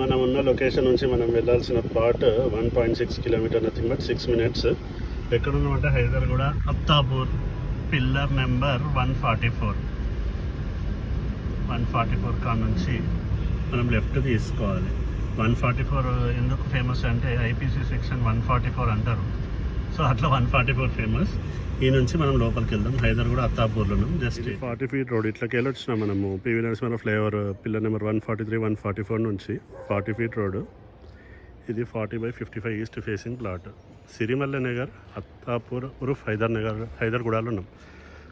మనం ఉన్న లొకేషన్ నుంచి మనం వెళ్ళాల్సిన plot 1.6 kilometre, nothing but 6 minutes. ఎక్కడున్నామంటే హైదర్గూడ అత్తాపూర్, పిల్లర్ నెంబర్ 144 కా నుంచి మనం లెఫ్ట్ తీసుకోవాలి. 144 ఎందుకు ఫేమస్ అంటే ఐపీసీ సెక్షన్ 144 అంటారు. సో అట్లా 144 ఫేమస్. ఈ నుంచి మనం లోపలికి వెళ్దాం. హైదర్గూడ అత్తాపూర్లో జస్ట్ 40 ఫీట్ రోడ్ ఇట్లకి వెళ్ళి వచ్చినాం మనము. PV Narasimha Rao flyover pillar number 143, 144 నుంచి 40 ఫీట్ రోడ్. ఇది 40/55 east facing plot. Sirimalle Nagar, Attapur ఉరుఫ్ హైదర్గూడలో ఉన్నాం.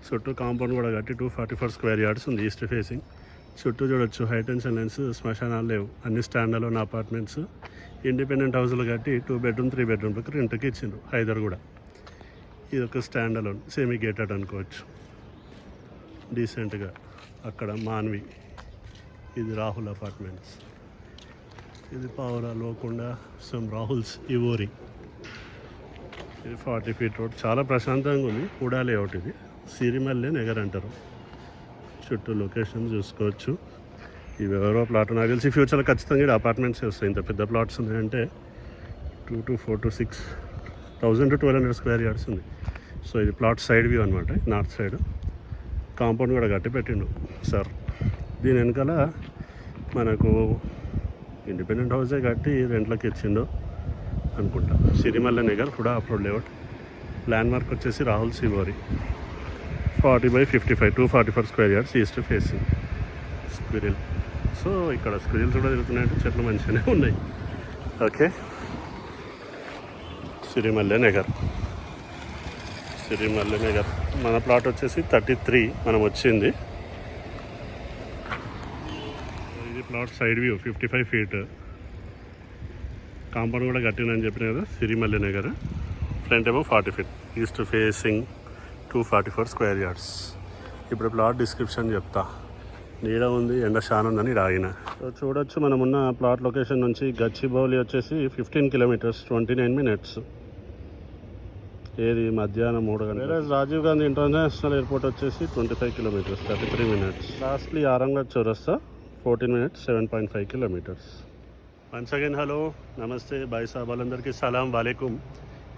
చుట్టూ కాంపౌండ్ కూడా కట్టి 244 స్క్వేర్ యార్డ్స్ ఉంది ఈస్ట్ ఫేసింగ్. చుట్టూ చూడొచ్చు హైట్ అండ్ లెన్స్, శ్మశానాలు లేవు, అన్ని స్టాండ్ అలోన్ అపార్ట్మెంట్స్, ఇండిపెండెంట్ హౌస్లు కట్టి 2 బెడ్రూమ్ 3 బెడ్రూమ్లకు రెంట్కి ఇచ్చిండ్రు హైదర్గూడ. ఇది ఒక స్టాండ్ అలోన్, సెమీ గేటెడ్ అనుకోవచ్చు డీసెంట్గా. అక్కడ మాన్వి, ఇది రాహుల్ అపార్ట్మెంట్స్, ఇది పావురా లోకుండా సమ్ రాహుల్స్ ఇవోరి. ఇది 40 ఫీట్ రోడ్, చాలా ప్రశాంతంగా ఉంది. హుడా లేఅవుట్, ఇది సిరిమల్లె నగర్ అంటారు. చుట్టూ లొకేషన్ చూసుకోవచ్చు. ఇవి ఎవరో ప్లాట్ నాకు తెలిసి ఫ్యూచర్లో ఖచ్చితంగా ఇక్కడ అపార్ట్మెంట్స్ వస్తాయి. ఇంత పెద్ద ప్లాట్స్ ఉన్నాయంటే 2 to 4 to 6,000 to 1,200 square yards ఉంది. సో ఇది ప్లాట్ సైడ్ వ్యూ అనమాట, నార్త్ సైడ్. కాంపౌండ్ కూడా కట్టి పెట్టిండు సార్. దీని వెనకాల మనకు ఇండిపెండెంట్ హౌసే కట్టి రెంట్లకి ఇచ్చిండు అనుకుంటా. Sirimalle Nagar, HUDA approved layout. Landmark వచ్చేసి రాహుల్ సివోరి. 40/55, 244 square yards east facing. Squirrel. So ఇక్కడ స్క్విరిల్స్ కూడా తిరుగుతున్నాయంటే చెట్లు మంచిగానే ఉన్నాయి. ఓకే, సిరిమల్లె నగర్. మన ప్లాట్ వచ్చేసి 33 మనం వచ్చింది. ఇది plot side view 55 feet. Compound కూడా కట్టిందని చెప్పిన కదా, సిరిమల్లె నగర్. ఫ్రంట్ ఏమో 40 feet east facing, 244 square yards. ఇప్పుడు ప్లాట్ డిస్క్రిప్షన్ చెప్తా. నీడ ఉంది, ఎండ షాన్ ఉందని ఆగిన. సో చూడొచ్చు, మనమున్న ప్లాట్ లొకేషన్ నుంచి గచ్చిబౌలి వచ్చేసి 15 కిలోమీటర్స్ 29 మినిట్స్. ఏది మధ్యాహ్నం 3 గంటలు. రాజీవ్ గాంధీ ఇంటర్నేషనల్ ఎయిర్పోర్ట్ వచ్చేసి 25 కిలోమీటర్స్ 33 మినిట్స్. లాస్ట్లీ ఆరంగఢ్ చౌరస్తా 14 minutes 7.5 kilometres. Once again hello, నమస్తే, బాయ్ సాబ్, వాళ్ళందరికీ సలాం వాలేకుమ్.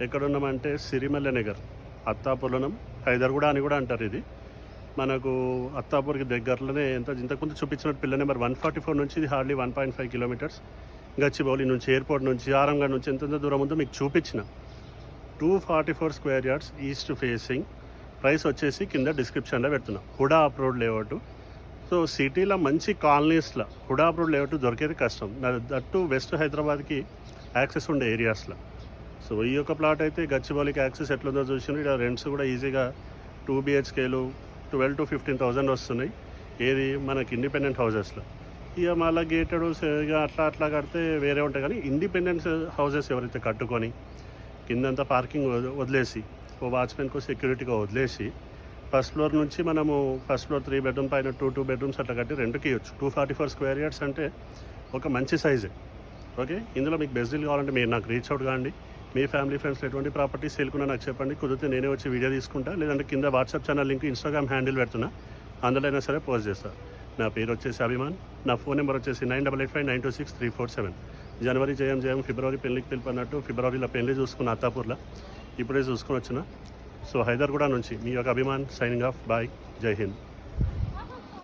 ఎక్కడున్నామంటే సిరిమల్లె నగర్, అత్తాపూర్లో. హైదర్గూడ అని కూడా అంటారు. ఇది మనకు అత్తాపూర్కి దగ్గరలోనే. ఇంతకుముందు చూపించినట్టు పిల్లర్ నెంబర్ 144 నుంచి ఇది హార్డ్లీ 1.5 కిలోమీటర్స్. గచ్చిబౌలి నుంచి, ఎయిర్పోర్ట్ నుంచి, ఆరంగఢ్ నుంచి ఎంత దూరం ఉందో మీకు చూపించిన. 244 square yards east facing. Price వచ్చేసి కింద డిస్క్రిప్షన్లో పెడుతున్నాం. Hooda approved layout. సో సిటీలో మంచి కాలనీస్లో హుడా అప్రోడ్ లేఅవుట్ దొరికేది కష్టం. దట్టు వెస్ట్ హైదరాబాద్కి యాక్సెస్ ఉండే ఏరియాస్లో. సో ఈ యొక్క ప్లాట్ అయితే గచ్చిబౌలికి యాక్సెస్ ఎట్లుందో చూసినారు. ఇక్కడ రెంట్స్ కూడా ఈజీగా 2 BHKలు 12,000 to 15,000 వస్తున్నాయి. ఏది మనకి ఇండిపెండెంట్ హౌజెస్లో. ఇక మళ్ళీ గేటెడ్ ఇక అట్లా కడితే వేరే ఉంటాయి. కానీ ఇండిపెండెంట్ హౌజెస్ ఎవరైతే కట్టుకొని కిందంతా పార్కింగ్ వదిలేసి, ఓ వాచ్మెన్కు సెక్యూరిటీగా వదిలేసి, ఫస్ట్ ఫ్లోర్ నుంచి మనము ఫస్ట్ ఫ్లోర్ 3 బెడ్రూమ్ పైన 2 బెడ్రూమ్స్ అట్లా కట్టి రెంట్కి ఇవ్వచ్చు. 244 స్క్వేర్ యార్డ్స్ అంటే ఒక మంచి సైజే. ఓకే, ఇందులో మీకు బెస్ట్ డీల్ కావాలంటే మీరు నాకు రీచ్ అవుట్ కాండి. మీ ఫ్యామిలీ ఫ్రెండ్స్ ఎటువంటి ప్రాపర్టీస్ సేల్కున్నా నాకు చెప్పండి. కుదిరితే నేనే వచ్చి వీడియో తీసుకుంటా, లేదంటే కింద WhatsApp channel link, Instagram handle పెడుతున్నా, అందులో అయినా సరే పోస్ట్ చేస్తాను. నా పేరు వచ్చేసి అభిమాన్. నా ఫోన్ నెంబర్ వచ్చేసి 9885926347. జనవరి జయం, ఫిబ్రవరి పెళ్ళికి పిలుపన్నట్టు ఫిబ్రవరిలో పెళ్లి చూసుకున్న అత్తాపూర్లో. ఇప్పుడే చూసుకొని వచ్చిన. సో హైదర్గూడ నుంచి మీ యొక్క అభిమాన్ సైనింగ్ ఆఫ్. బాయ్, జై హింద్.